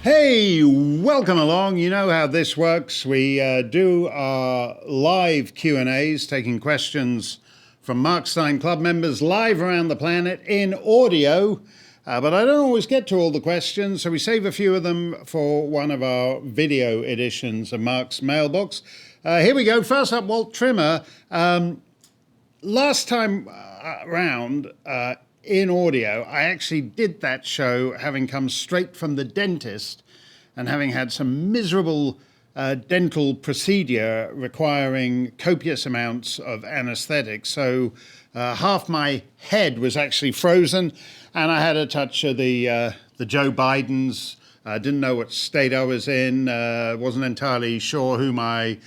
Hey, welcome along. You know how this works. We do our live Q&As, taking questions from Mark Steyn Club members live around the planet in audio. But I don't always get to all the questions, so we save a few of them for one of our video editions of Mark's Mailbox. Here we go. First up, Walt Trimmer. Last time round, in audio, I actually did that show having come straight from the dentist and having had some miserable dental procedure requiring copious amounts of anesthetic. So half my head was actually frozen, and I had a touch of the Joe Bidens. I didn't know what state I was in, wasn't entirely sure who my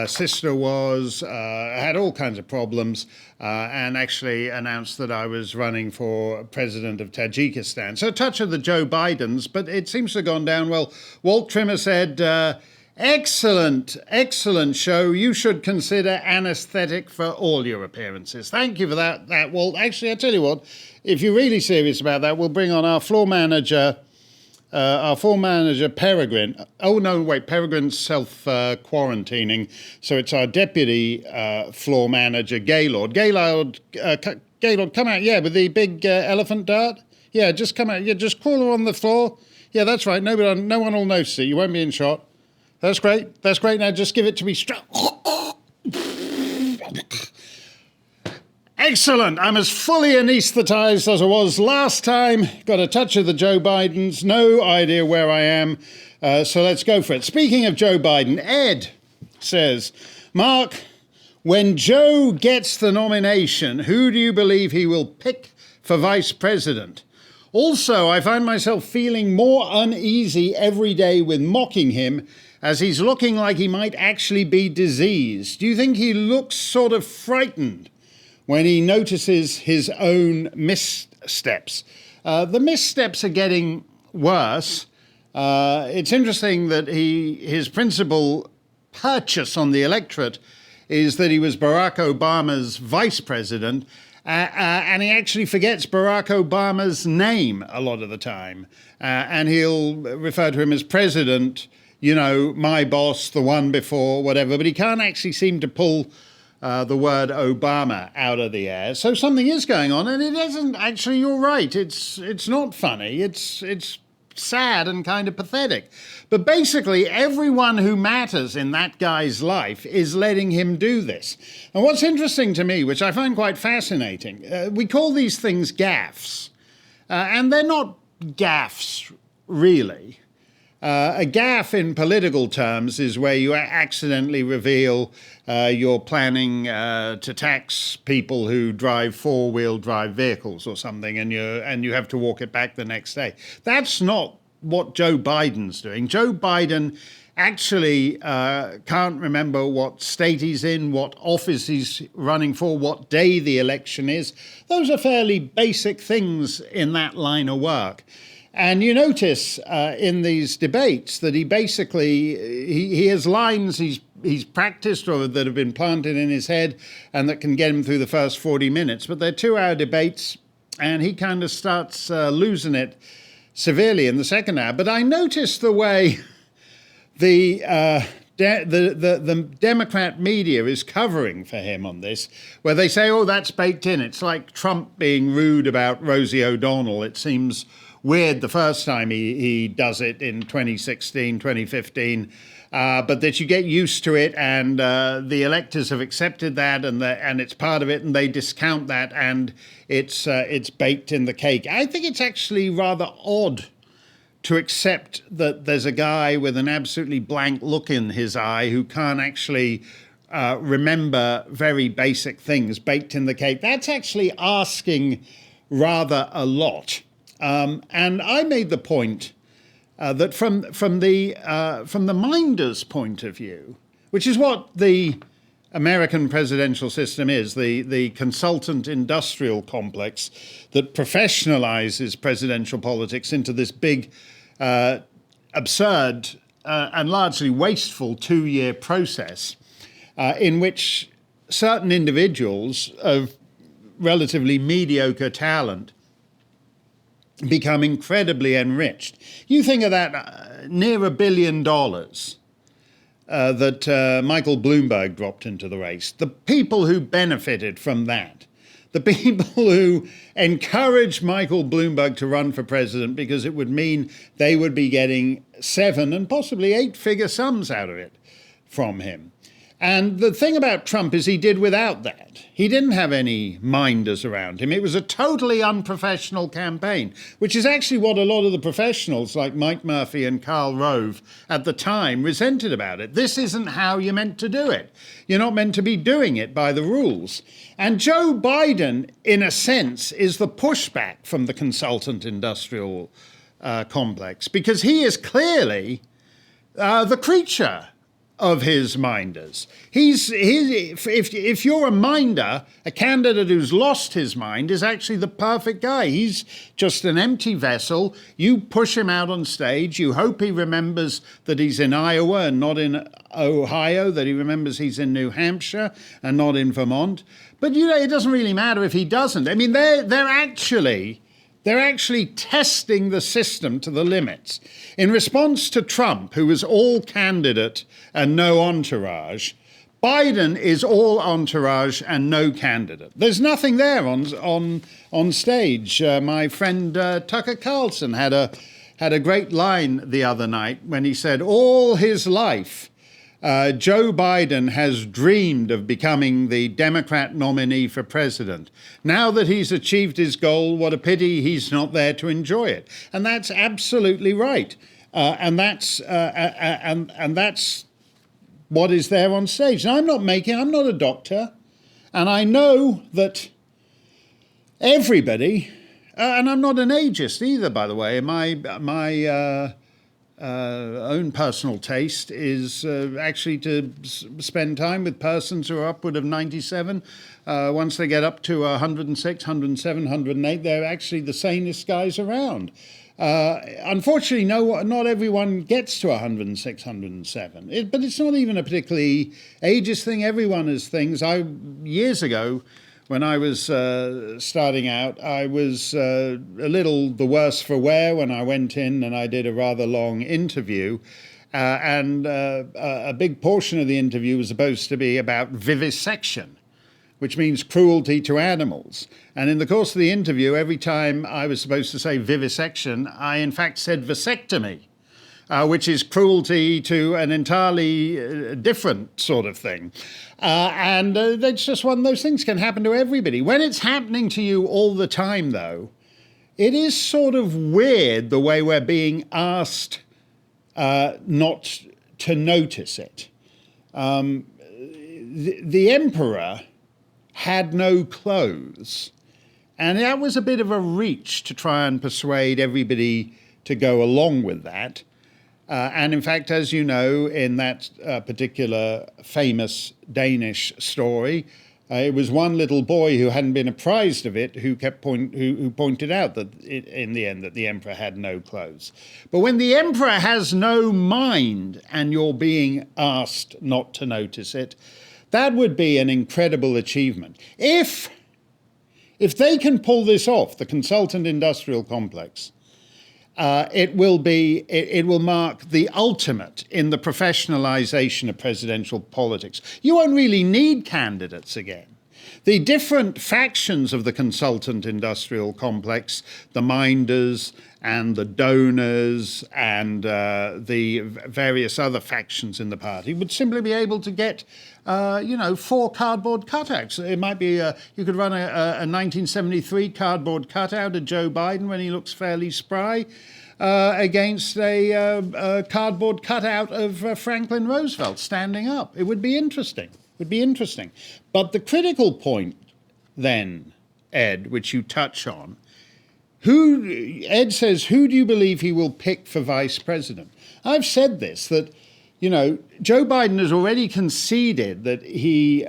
sister was. I had all kinds of problems, and actually announced that I was running for president of Tajikistan. So a touch of the Joe Bidens, but it seems to have gone down well. Walt Trimmer said, excellent show. You should consider anesthetic for all your appearances. Thank you for that, Walt. Actually, I tell you what, if you're really serious about that, we'll bring on our floor manager, Peregrine. Oh, no, wait, Peregrine's self-quarantining. So it's our deputy floor manager, Gaylord. Gaylord, come out, yeah, with the big elephant dart. Yeah, just come out. Yeah, just crawl on the floor. Yeah, that's right. No one will notice it. You won't be in shot. That's great. That's great. Now just give it to me straight. Excellent. I'm as fully anesthetized as I was last time. Got a touch of the Joe Bidens. No idea where I am. So let's go for it. Speaking of Joe Biden, Ed says, Mark, when Joe gets the nomination, who do you believe he will pick for vice president? Also, I find myself feeling more uneasy every day with mocking him, as he's looking like he might actually be diseased. Do you think he looks sort of frightened when he notices his own missteps? The missteps are getting worse. It's interesting that his principal purchase on the electorate is that he was Barack Obama's vice president, and he actually forgets Barack Obama's name a lot of the time. And he'll refer to him as president, you know, my boss, the one before, whatever, but he can't actually seem to pull the word Obama out of the air. So something is going on, and it isn't actually, you're right, it's not funny, it's sad and kind of pathetic. But basically, everyone who matters in that guy's life is letting him do this. And what's interesting to me, which I find quite fascinating, we call these things gaffes, and they're not gaffes, really. A gaffe in political terms is where you accidentally reveal you're planning to tax people who drive four-wheel drive vehicles or something, and you have to walk it back the next day. That's not what Joe Biden's doing. Joe Biden actually can't remember what state he's in, what office he's running for, what day the election is. Those are fairly basic things in that line of work. And you notice in these debates that he basically, he has lines he's practiced or that have been planted in his head and that can get him through the first 40 minutes. But they're 2-hour debates, and he kind of starts losing it severely in the second hour. But I noticed the way the Democrat media is covering for him on this, where they say, oh, that's baked in. It's like Trump being rude about Rosie O'Donnell. It seems weird the first time he does it in 2016, 2015, but that you get used to it, and the electors have accepted that, and it's part of it, and they discount that, and it's baked in the cake. I think it's actually rather odd to accept that there's a guy with an absolutely blank look in his eye who can't actually remember very basic things baked in the cake. That's actually asking rather a lot. And I made the point that from the minder's point of view, which is what the American presidential system is, the consultant industrial complex that professionalizes presidential politics into this big, absurd and largely wasteful 2-year process in which certain individuals of relatively mediocre talent become incredibly enriched. You think of that near $1 billion that Michael Bloomberg dropped into the race. The people who benefited from that, the people who encouraged Michael Bloomberg to run for president because it would mean they would be getting 7 and possibly 8-figure sums out of it from him. And the thing about Trump is he did without that. He didn't have any minders around him. It was a totally unprofessional campaign, which is actually what a lot of the professionals like Mike Murphy and Karl Rove at the time resented about it. This isn't how you're meant to do it. You're not meant to be doing it by the rules. And Joe Biden, in a sense, is the pushback from the consultant industrial complex, because he is clearly the creature of his minders. If you're a minder, a candidate who's lost his mind is actually the perfect guy. He's just an empty vessel. You push him out on stage. You hope he remembers that he's in Iowa and not in Ohio, that he remembers he's in New Hampshire and not in Vermont. But, it doesn't really matter if he doesn't. I mean, they're actually testing the system to the limits. In response to Trump, who was all candidate and no entourage, Biden is all entourage and no candidate. There's nothing there on stage. My friend Tucker Carlson had a great line the other night when he said all his life Joe Biden has dreamed of becoming the Democrat nominee for president. Now that he's achieved his goal, what a pity he's not there to enjoy it. And that's absolutely right. And that's what is there on stage. And I'm not a doctor, and I know that everybody, and I'm not an ageist either, by the way. My own personal taste is actually to spend time with persons who are upward of 97. Once they get up to 106, 107, 108, they're actually the sanest guys around. Unfortunately, not everyone gets to 106, 107. But it's not even a particularly ageist thing. Everyone has things. Years ago, when I was starting out, I was a little the worse for wear when I went in and I did a rather long interview. And a big portion of the interview was supposed to be about vivisection, which means cruelty to animals. And in the course of the interview, every time I was supposed to say vivisection, I in fact said vasectomy, which is cruelty to an entirely different sort of thing. And it's just one of those things can happen to everybody. When it's happening to you all the time, though, it is sort of weird the way we're being asked not to notice it. The emperor had no clothes, and that was a bit of a reach to try and persuade everybody to go along with that. And in fact, as you know, in that particular famous Danish story, it was one little boy who hadn't been apprised of it who pointed out that in the end that the emperor had no clothes. But when the emperor has no mind and you're being asked not to notice it, that would be an incredible achievement. If they can pull this off, the consultant industrial complex, it will mark the ultimate in the professionalization of presidential politics. You won't really need candidates again. The different factions of the consultant industrial complex, the minders and the donors and the various other factions in the party, would simply be able to get 4 cardboard cutouts. It might be you could run a 1973 cardboard cutout of Joe Biden when he looks fairly spry against a cardboard cutout of Franklin Roosevelt standing up. It would be interesting. But the critical point then, Ed, which you touch on, Ed says, who do you believe he will pick for vice president? I've said this, that Joe Biden has already conceded that he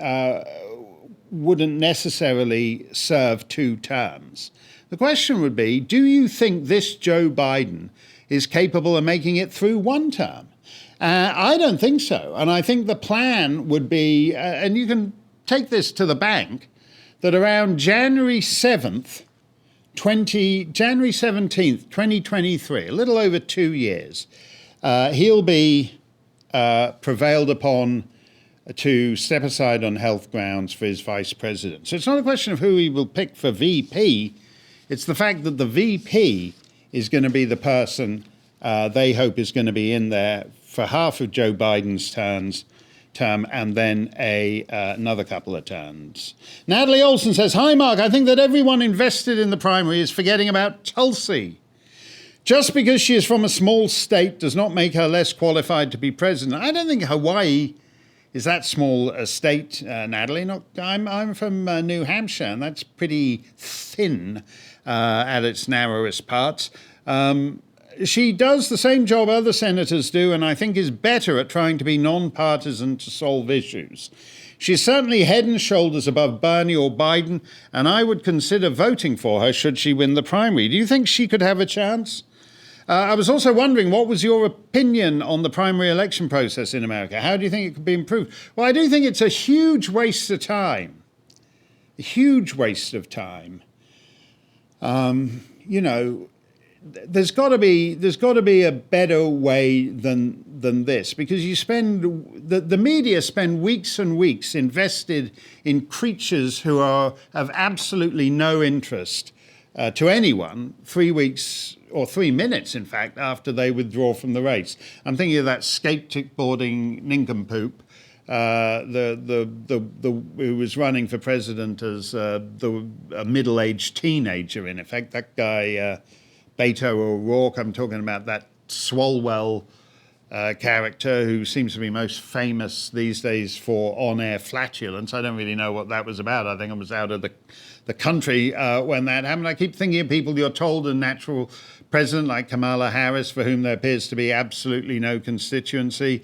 wouldn't necessarily serve 2 terms. The question would be, do you think this Joe Biden is capable of making it through 1 term? I don't think so. And I think the plan would be, and you can take this to the bank, that around January 7th, January 17th, 2023, a little over 2 years, he'll be prevailed upon to step aside on health grounds for his vice president. So it's not a question of who he will pick for VP. It's the fact that the VP is going to be the person they hope is going to be in there for half of Joe Biden's term and then another couple of terms. Natalie Olson says, "Hi, Mark. I think that everyone invested in the primary is forgetting about Tulsi. Just because she is from a small state does not make her less qualified to be president." I don't think Hawaii is that small a state, Natalie. I'm from New Hampshire, and that's pretty thin at its narrowest parts. She does the same job other senators do, and I think is better at trying to be non-partisan to solve issues. She's certainly head and shoulders above Bernie or Biden, and I would consider voting for her should she win the primary. Do you think she could have a chance? I was also wondering, what was your opinion on the primary election process in America? How do you think it could be improved? Well, I do think it's a huge waste of time. A huge waste of time. There's got to be a better way than this, because the media spend weeks and weeks invested in creatures who are of absolutely no interest to anyone 3 weeks or 3 minutes, in fact, after they withdraw from the race. I'm thinking of that skateboarding nincompoop, who was running for president as a middle-aged teenager, in effect. That guy, Beto O'Rourke, I'm talking about that Swalwell character who seems to be most famous these days for on-air flatulence. I don't really know what that was about. I think I was out of the country when that happened. I keep thinking of people you're told a natural president like Kamala Harris, for whom there appears to be absolutely no constituency.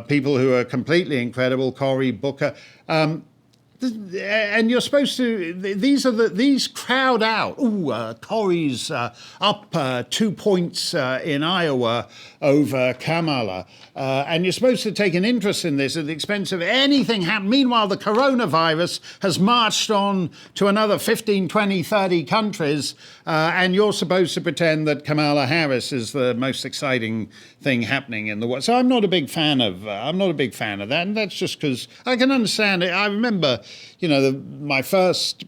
People who are completely incredible, Cory Booker. And you're supposed to, these crowd out. Cory's up 2 points in Iowa over Kamala. And you're supposed to take an interest in this at the expense of anything happening. Meanwhile, the coronavirus has marched on to another 15, 20, 30 countries. And you're supposed to pretend that Kamala Harris is the most exciting thing happening in the world. So I'm not a big fan of that. And that's just because I can understand it. I remember, my first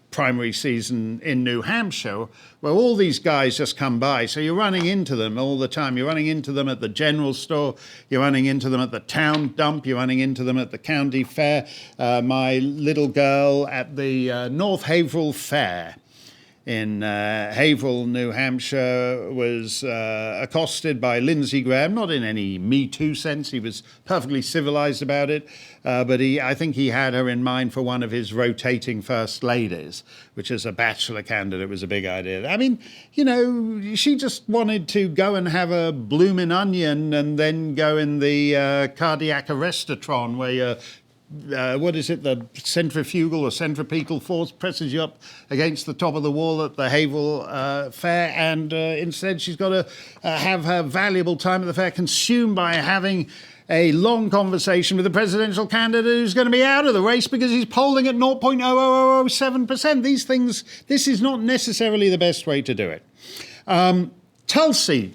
primary season in New Hampshire, where all these guys just come by. So you're running into them all the time. You're running into them at the general store. You're running into them at the town dump. You're running into them at the county fair. My little girl at the North Haverhill Fair in Haverhill, New Hampshire, was accosted by Lindsey Graham, not in any Me Too sense. He was perfectly civilized about it, but I think he had her in mind for one of his rotating first ladies, which as a bachelor candidate was a big idea. I mean, she just wanted to go and have a bloomin' onion and then go in the cardiac arrestatron where you're the centrifugal or centripetal force presses you up against the top of the wall at the Haverhill Fair, and instead she's got to have her valuable time at the fair consumed by having a long conversation with the presidential candidate who's going to be out of the race because he's polling at 0.00007%. This is not necessarily the best way to do it. Tulsi,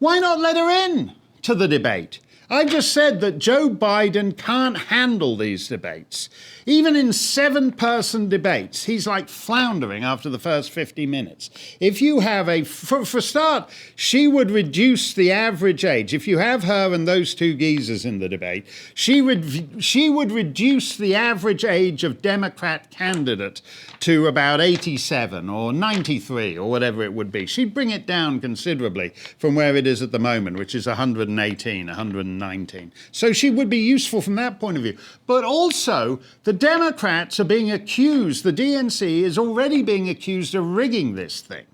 why not let her in to the debate? I just said that Joe Biden can't handle these debates. Even in 7-person debates, he's like floundering after the first 50 minutes. If you have for a start, she would reduce the average age. If you have her and those two geezers in the debate, she would reduce the average age of Democrat candidate to about 87 or 93 or whatever it would be. She'd bring it down considerably from where it is at the moment, which is 118, 119. So she would be useful from that point of view. But also, the Democrats are being accused, the DNC is already being accused of rigging this thing.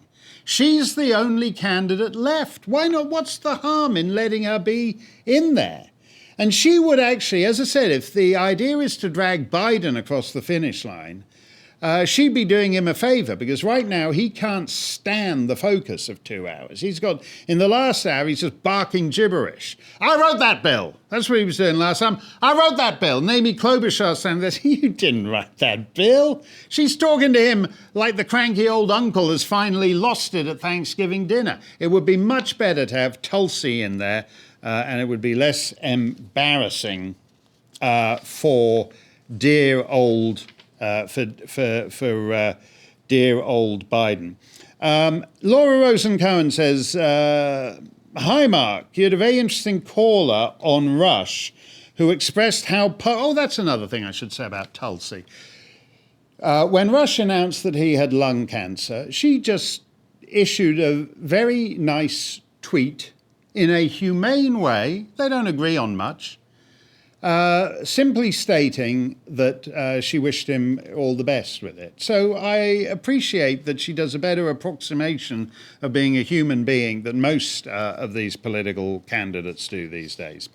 She's the only candidate left. Why not? What's the harm in letting her be in there? And she would actually, as I said, if the idea is to drag Biden across the finish line, she'd be doing him a favour, because right now he can't stand the focus of 2 hours. In the last hour, he's just barking gibberish. I wrote that bill. That's what he was doing last time. I wrote that bill. And Amy Klobuchar saying this, you didn't write that bill. She's talking to him like the cranky old uncle has finally lost it at Thanksgiving dinner. It would be much better to have Tulsi in there, and it would be less embarrassing for dear old dear old Biden. Laura Rosen-Cohen says, hi, Mark. You had a very interesting caller on Rush who expressed how... that's another thing I should say about Tulsi. When Rush announced that he had lung cancer, she just issued a very nice tweet in a humane way. They don't agree on much. Simply stating that she wished him all the best with it. So I appreciate that she does a better approximation of being a human being than most of these political candidates do these days.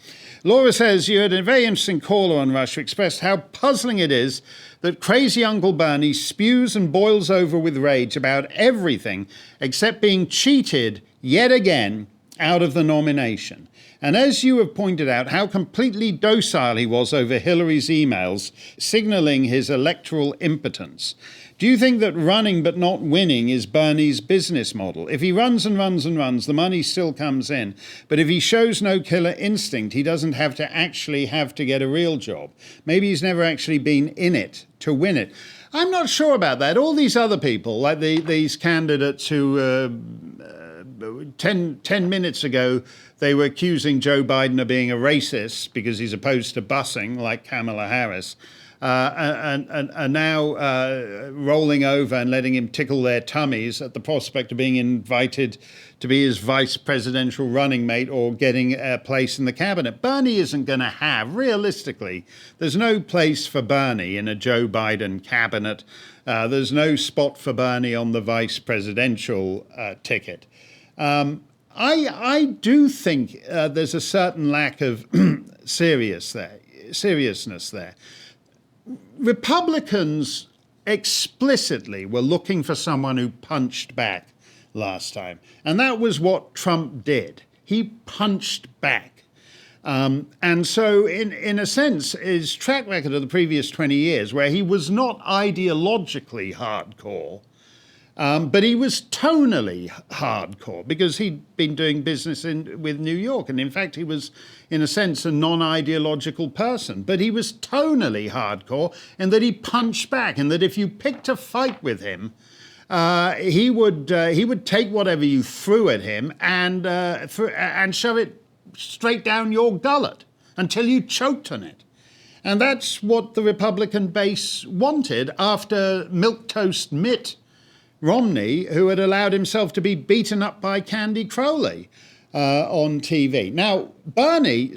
Laura says, you had a very interesting caller on Rush who expressed how puzzling it is that crazy Uncle Bernie spews and boils over with rage about everything except being cheated yet again out of the nomination. And as you have pointed out, how completely docile he was over Hillary's emails, signalling his electoral impotence. Do you think that running but not winning is Bernie's business model? If he runs and runs and runs, the money still comes in. But if he shows no killer instinct, he doesn't have to get a real job. Maybe he's never actually been in it to win it. I'm not sure about that. All these other people, like these candidates who 10 minutes ago, they were accusing Joe Biden of being a racist because he's opposed to busing, like Kamala Harris, and now rolling over and letting him tickle their tummies at the prospect of being invited to be his vice presidential running mate or getting a place in the cabinet. Bernie isn't going to have, realistically, there's no place for Bernie in a Joe Biden cabinet. There's no spot for Bernie on the vice presidential ticket. I do think there's a certain lack of seriousness there. Republicans explicitly were looking for someone who punched back last time. And that was what Trump did. He punched back. And so, in a sense, his track record of the previous 20 years, where he was not ideologically hardcore, but he was tonally hardcore because he'd been doing business with New York. And in fact, he was, in a sense, a non-ideological person. But he was tonally hardcore in that he punched back, and that if you picked a fight with him, he would take whatever you threw at him and shove it straight down your gullet until you choked on it. And that's what the Republican base wanted after milquetoast Mitt Romney, who had allowed himself to be beaten up by Candy Crowley on TV. Now,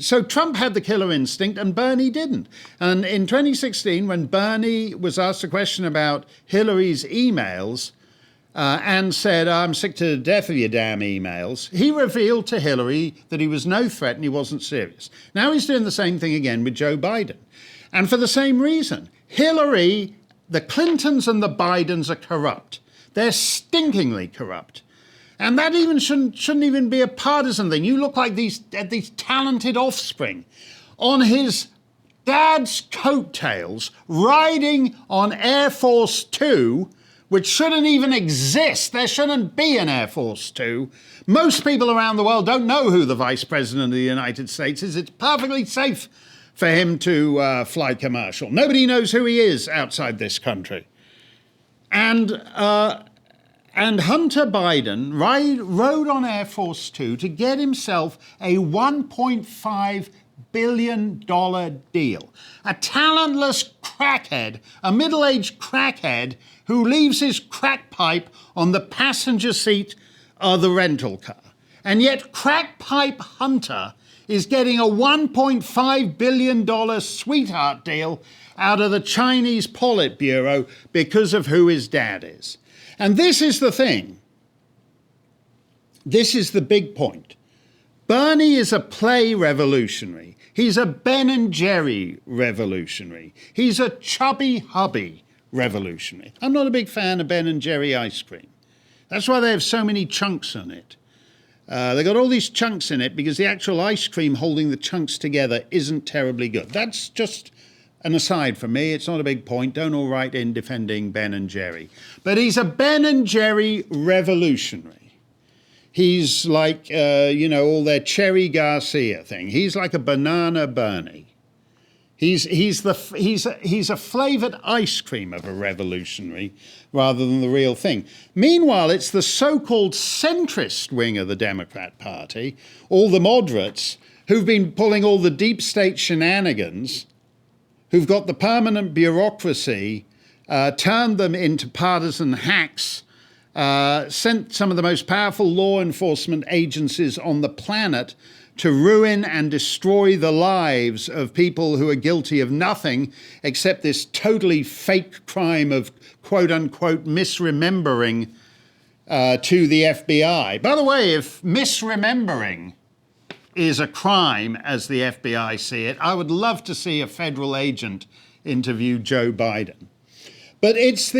so Trump had the killer instinct and Bernie didn't. And in 2016, when Bernie was asked a question about Hillary's emails and said, I'm sick to death of your damn emails, he revealed to Hillary that he was no threat and he wasn't serious. Now he's doing the same thing again with Joe Biden. And for the same reason. Hillary, the Clintons and the Bidens are corrupt. They're stinkingly corrupt. And that even shouldn't even be a partisan thing. You look like these talented offspring on his dad's coattails, riding on Air Force Two, which shouldn't even exist. There shouldn't be an Air Force Two. Most people around the world don't know who the Vice President of the United States is. It's perfectly safe for him to fly commercial. Nobody knows who he is outside this country. And Hunter Biden rode on Air Force Two to get himself a $1.5 billion deal. A talentless crackhead, a middle-aged crackhead who leaves his crack pipe on the passenger seat of the rental car. And yet crack pipe Hunter is getting a $1.5 billion sweetheart deal out of the Chinese Politburo because of who his dad is. And this is the thing. This is the big point. Bernie is a play revolutionary. He's a Ben and Jerry revolutionary. He's a chubby hubby revolutionary. I'm not a big fan of Ben and Jerry ice cream. That's why they have so many chunks on it. They got all these chunks in it because the actual ice cream holding the chunks together isn't terribly good. That's just an aside from me. It's not a big point. Don't all write in defending Ben and Jerry. But he's a Ben and Jerry revolutionary. He's like, all their Cherry Garcia thing. He's like a banana Bernie. He's a flavoured ice cream of a revolutionary rather than the real thing. Meanwhile, it's the so-called centrist wing of the Democrat Party, all the moderates, who've been pulling all the deep state shenanigans, who've got the permanent bureaucracy, turned them into partisan hacks, sent some of the most powerful law enforcement agencies on the planet to ruin and destroy the lives of people who are guilty of nothing except this totally fake crime of quote-unquote misremembering to the FBI. By the way, if misremembering is a crime as the FBI see it, I would love to see a federal agent interview Joe Biden. But it's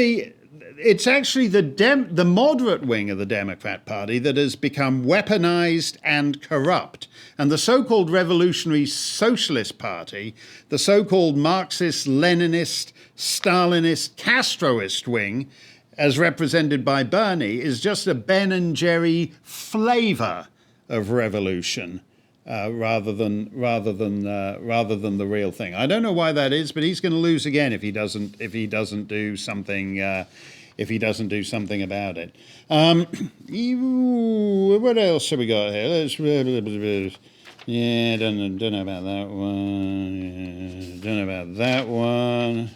actually the moderate wing of the Democrat Party that has become weaponized and corrupt. And the so-called Revolutionary Socialist Party, the so-called Marxist, Leninist, Stalinist, Castroist wing, as represented by Bernie, is just a Ben and Jerry flavor of revolution. Rather than the real thing. I don't know why that is, but he's going to lose again if he doesn't do something about it. What else have we got here? Don't know about that one. Don't know about that one.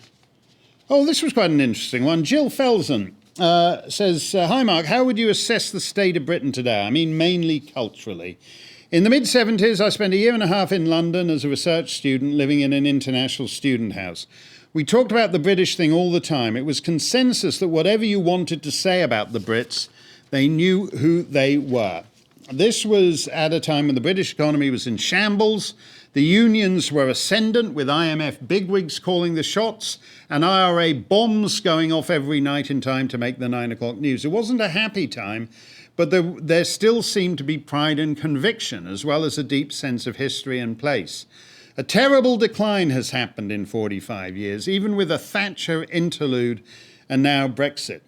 Oh, this was quite an interesting one. Jill Felsen says, "Hi Mark, how would you assess the state of Britain today? I mean, mainly culturally. In the mid-70s, I spent a year and a half in London as a research student living in an international student house. We talked about the British thing all the time. It was consensus that whatever you wanted to say about the Brits, they knew who they were. This was at a time when the British economy was in shambles. The unions were ascendant, with IMF bigwigs calling the shots, and IRA bombs going off every night in time to make the 9 o'clock news. It wasn't a happy time, but there still seemed to be pride and conviction, as well as a deep sense of history and place. A terrible decline has happened in 45 years, even with a Thatcher interlude and now Brexit.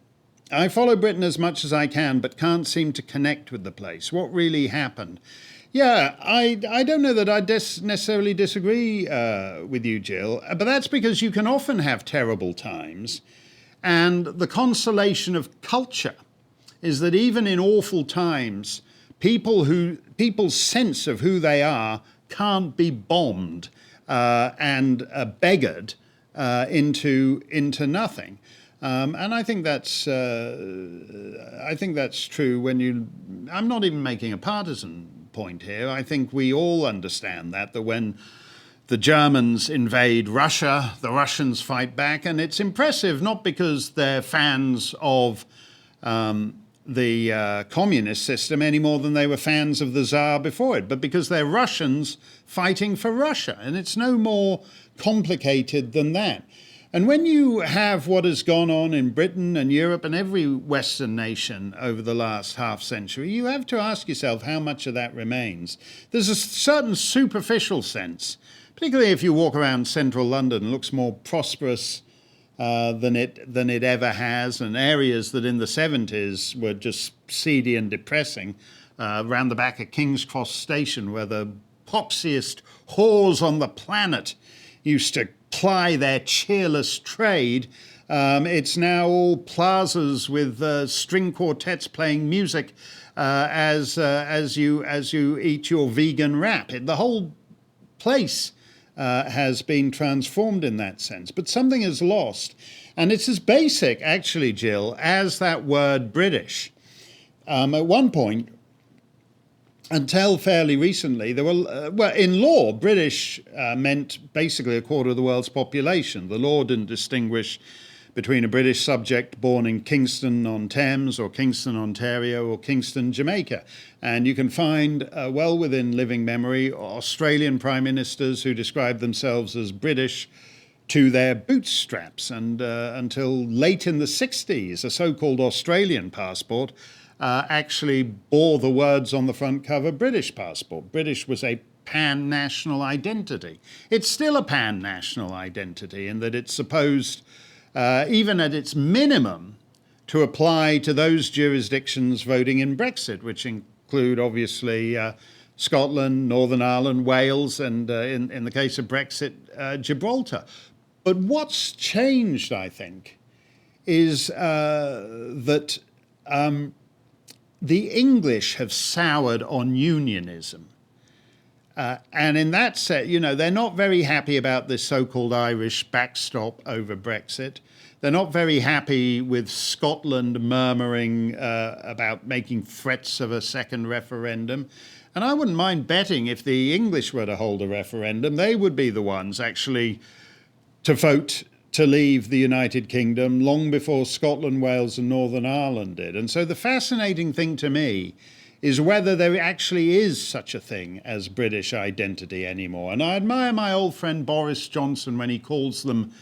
I follow Britain as much as I can, but can't seem to connect with the place. What really happened?" Yeah, I don't know that I necessarily disagree with you, Jill, but that's because you can often have terrible times, and the consolation of culture is that even in awful times, people's sense of who they are can't be bombed and beggared into nothing. And I think that's true when I'm not even making a partisan point here. I think we all understand that when the Germans invade Russia, the Russians fight back, and it's impressive not because they're fans of the communist system any more than they were fans of the Tsar before it, but because they're Russians fighting for Russia, and it's no more complicated than that. And when you have what has gone on in Britain and Europe and every Western nation over the last half century, you have to ask yourself how much of that remains. There's a certain superficial sense, particularly if you walk around central London, it looks more prosperous than it ever has, and areas that in the 70s were just seedy and depressing, round the back of King's Cross Station, where the popsiest whores on the planet used to ply their cheerless trade. It's now all plazas with string quartets playing music as you eat your vegan wrap. The whole place has been transformed in that sense, but something is lost, and it's as basic, actually, Jill, as that word British. At one point, until fairly recently, there were, in law, British meant basically a quarter of the world's population. The law didn't distinguish between a British subject born in Kingston-on-Thames or Kingston, Ontario, or Kingston, Jamaica. And you can find, well within living memory, Australian prime ministers who described themselves as British to their bootstraps. And until late in the 60s, a so-called Australian passport actually bore the words on the front cover, British passport. British was a pan-national identity. It's still a pan-national identity in that it's supposed, even at its minimum, to apply to those jurisdictions voting in Brexit, which include, obviously, Scotland, Northern Ireland, Wales, and in the case of Brexit, Gibraltar. But what's changed, I think, is that the English have soured on unionism. And in that sense, they're not very happy about this so-called Irish backstop over Brexit. They're not very happy with Scotland murmuring about making threats of a second referendum. And I wouldn't mind betting if the English were to hold a referendum, they would be the ones actually to vote to leave the United Kingdom long before Scotland, Wales and Northern Ireland did. And so the fascinating thing to me is whether there actually is such a thing as British identity anymore. And I admire my old friend Boris Johnson when he calls them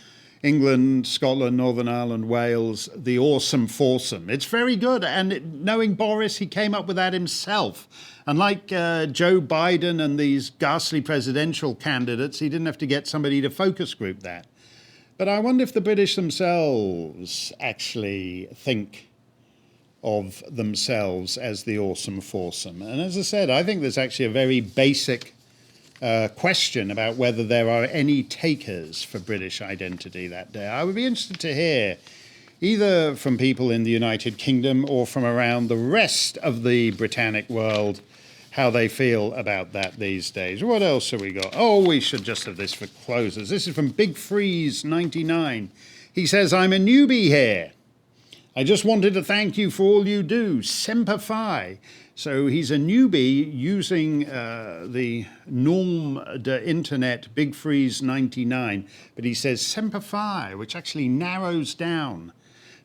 England, Scotland, Northern Ireland, Wales, the awesome foursome. It's very good. And knowing Boris, he came up with that himself. And like Joe Biden and these ghastly presidential candidates, he didn't have to get somebody to focus group that. But I wonder if the British themselves actually think of themselves as the awesome foursome. And as I said, I think there's actually a very basic question about whether there are any takers for British identity that day. I would be interested to hear either from people in the United Kingdom or from around the rest of the Britannic world how they feel about that these days. What else have we got? Oh, we should just have this for closers. This is from Big Freeze 99. He says, I'm a newbie here. I just wanted to thank you for all you do. Semper Fi. So he's a newbie using the norm de internet, Big Freeze 99, but he says Semper Fi, which actually narrows down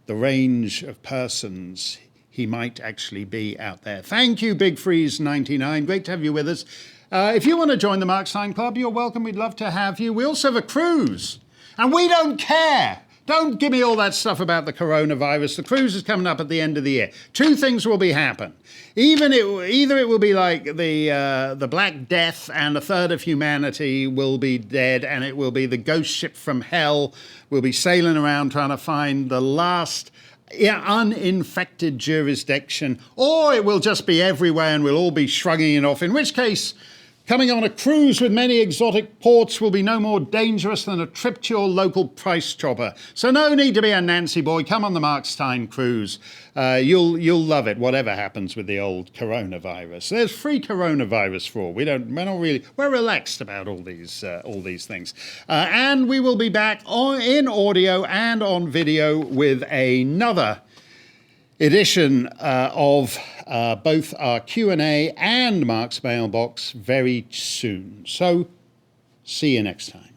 the range of persons he might actually be out there. Thank you, Big Freeze 99. Great to have you with us. If you want to join the Mark Steyn Club, you're welcome. We'd love to have you. We also have a cruise, and we don't care. Don't give me all that stuff about the coronavirus. The cruise is coming up at the end of the year. Two things will be happen. Either it will be like the Black Death and a third of humanity will be dead, and it will be the ghost ship from hell. We'll be sailing around trying to find the last uninfected jurisdiction, or it will just be everywhere and we'll all be shrugging it off, in which case coming on a cruise with many exotic ports will be no more dangerous than a trip to your local price chopper. So no need to be a Nancy boy. Come on the Mark Steyn cruise. You'll love it, whatever happens with the old coronavirus. There's free coronavirus for all. We're relaxed about all these things. And we will be back in audio and on video with another edition of both our Q&A and Mark's Mailbox very soon. So, see you next time.